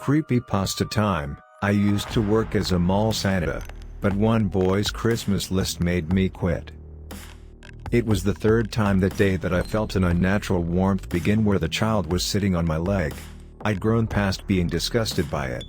Creepypasta time. I used to work as a mall Santa, but one boy's Christmas list made me quit. It was the third time that day that I felt an unnatural warmth begin where the child was sitting on my leg. I'd grown past being disgusted by it.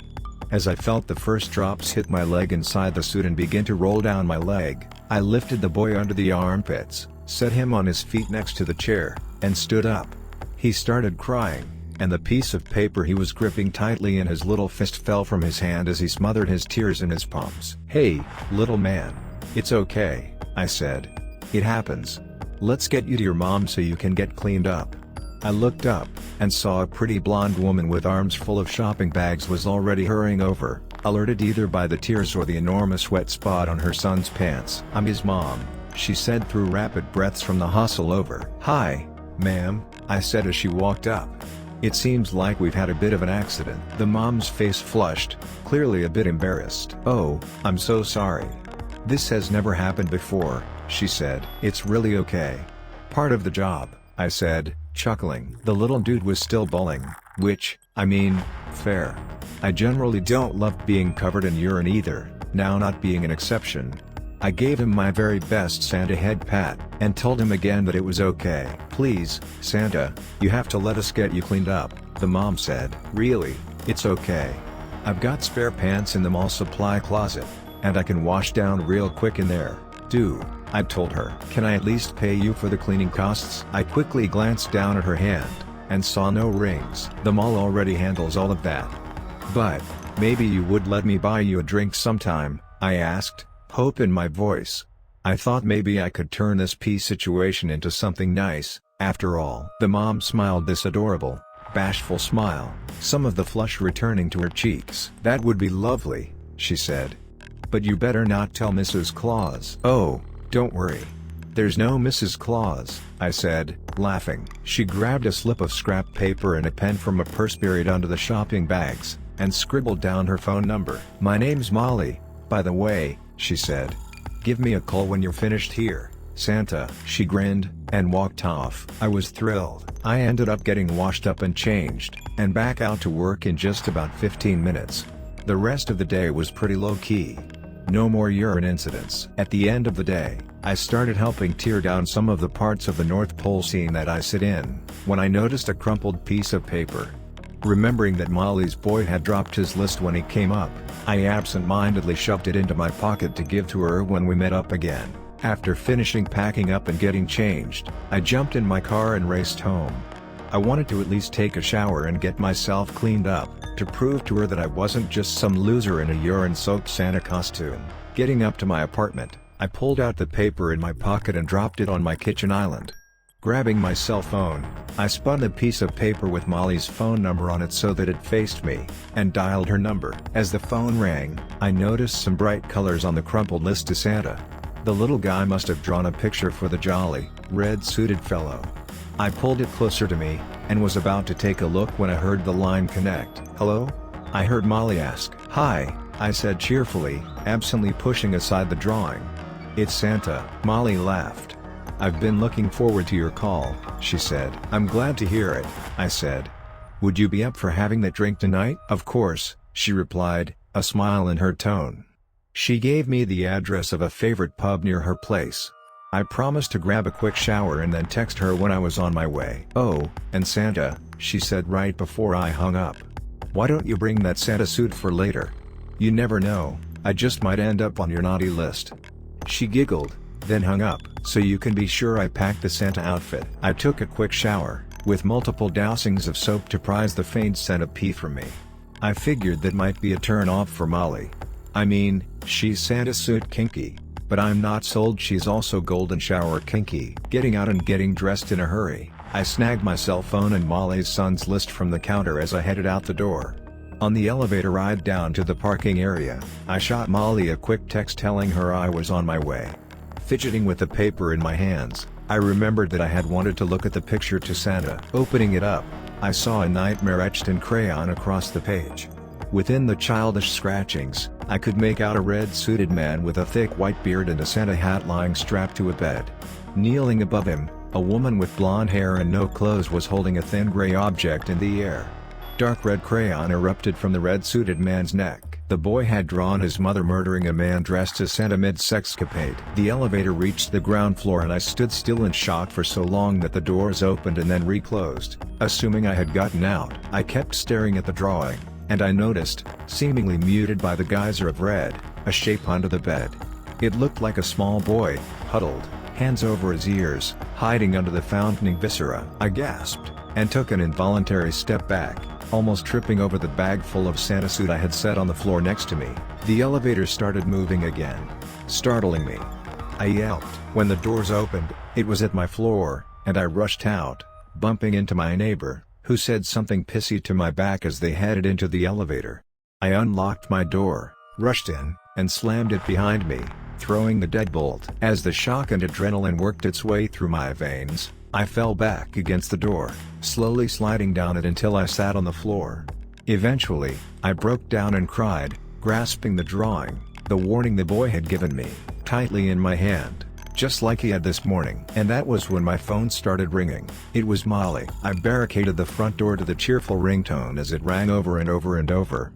As I felt the first drops hit my leg inside the suit and begin to roll down my leg, I lifted the boy under the armpits, set him on his feet next to the chair, and stood up. He started crying, and the piece of paper he was gripping tightly in his little fist fell from his hand as he smothered his tears in his palms. "Hey, little man. It's okay," I said. "It happens. Let's get you to your mom so you can get cleaned up." I looked up, and saw a pretty blonde woman with arms full of shopping bags was already hurrying over, alerted either by the tears or the enormous wet spot on her son's pants. "I'm his mom," she said through rapid breaths from the hustle over. "Hi, ma'am," I said as she walked up. "It seems like we've had a bit of an accident." The mom's face flushed, clearly a bit embarrassed. "Oh, I'm so sorry. This has never happened before," she said. "It's really okay. Part of the job," I said, chuckling. The little dude was still bawling, which, I mean, fair. I generally don't love being covered in urine either, now not being an exception. I gave him my very best Santa head pat, and told him again that it was okay. "Please, Santa, you have to let us get you cleaned up," the mom said. "Really, it's okay. I've got spare pants in the mall supply closet, and I can wash down real quick in there, too," I told her. "Can I at least pay you for the cleaning costs?" I quickly glanced down at her hand, and saw no rings. "The mall already handles all of that. But, maybe you would let me buy you a drink sometime," I asked, hope in my voice. I thought maybe I could turn this pee situation into something nice, after all. The mom smiled this adorable, bashful smile, some of the flush returning to her cheeks. "That would be lovely," she said. "But you better not tell Mrs. Claus." "Oh, don't worry. There's no Mrs. Claus," I said, laughing. She grabbed a slip of scrap paper and a pen from a purse buried under the shopping bags, and scribbled down her phone number. "My name's Molly, by the way," she said. "Give me a call when you're finished here, Santa." She grinned, and walked off. I was thrilled. I ended up getting washed up and changed, and back out to work in just about 15 minutes. The rest of the day was pretty low-key. No more urine incidents. At the end of the day, I started helping tear down some of the parts of the North Pole scene that I sit in, when I noticed a crumpled piece of paper. Remembering that Molly's boy had dropped his list when he came up, I absent-mindedly shoved it into my pocket to give to her when we met up again. After finishing packing up and getting changed, I jumped in my car and raced home. I wanted to at least take a shower and get myself cleaned up, to prove to her that I wasn't just some loser in a urine-soaked Santa costume. Getting up to my apartment, I pulled out the paper in my pocket and dropped it on my kitchen island. Grabbing my cell phone, I spun the piece of paper with Molly's phone number on it so that it faced me, and dialed her number. As the phone rang, I noticed some bright colors on the crumpled list to Santa. The little guy must have drawn a picture for the jolly, red-suited fellow. I pulled it closer to me, and was about to take a look when I heard the line connect. "Hello?" I heard Molly ask. "Hi," I said cheerfully, absently pushing aside the drawing. "It's Santa." Molly laughed. "I've been looking forward to your call," she said. "I'm glad to hear it," I said. "Would you be up for having that drink tonight?" "Of course," she replied, a smile in her tone. She gave me the address of a favorite pub near her place. I promised to grab a quick shower and then text her when I was on my way. "Oh, and Santa," she said right before I hung up. "Why don't you bring that Santa suit for later? You never know, I just might end up on your naughty list." She giggled, then hung up. "So you can be sure I packed the Santa outfit." I took a quick shower, with multiple dousings of soap to prize the faint scent of pee from me. I figured that might be a turn-off for Molly. I mean, she's Santa suit kinky, but I'm not sold she's also golden shower kinky. Getting out and getting dressed in a hurry, I snagged my cell phone and Molly's son's list from the counter as I headed out the door. On the elevator ride down to the parking area, I shot Molly a quick text telling her I was on my way. Fidgeting with the paper in my hands, I remembered that I had wanted to look at the picture to Santa. Opening it up, I saw a nightmare etched in crayon across the page. Within the childish scratchings, I could make out a red-suited man with a thick white beard and a Santa hat lying strapped to a bed. Kneeling above him, A woman with blonde hair and no clothes was holding a thin gray object in the air. Dark red crayon erupted from the red-suited man's neck. The boy had drawn his mother murdering a man dressed as Santa mid-sexcapade. The elevator reached the ground floor and I stood still in shock for so long that the doors opened and then reclosed. Assuming I had gotten out, I kept staring at the drawing, and I noticed, seemingly muted by the geyser of red, a shape under the bed. It looked like a small boy, huddled, hands over his ears, hiding under the fountaining viscera. I gasped, and took an involuntary step back, almost tripping over the bag full of Santa suit I had set on the floor next to me. The elevator started moving again, startling me. I yelped. When the doors opened, it was at my floor, and I rushed out, bumping into my neighbor, who said something pissy to my back as they headed into the elevator. I unlocked my door, rushed in, and slammed it behind me, throwing the deadbolt. As the shock and adrenaline worked its way through my veins, I fell back against the door, slowly sliding down it until I sat on the floor. Eventually, I broke down and cried, grasping the drawing, the warning the boy had given me, tightly in my hand, just like he had this morning. And that was when my phone started ringing. It was Molly. I barricaded the front door to the cheerful ringtone as it rang over and over and over,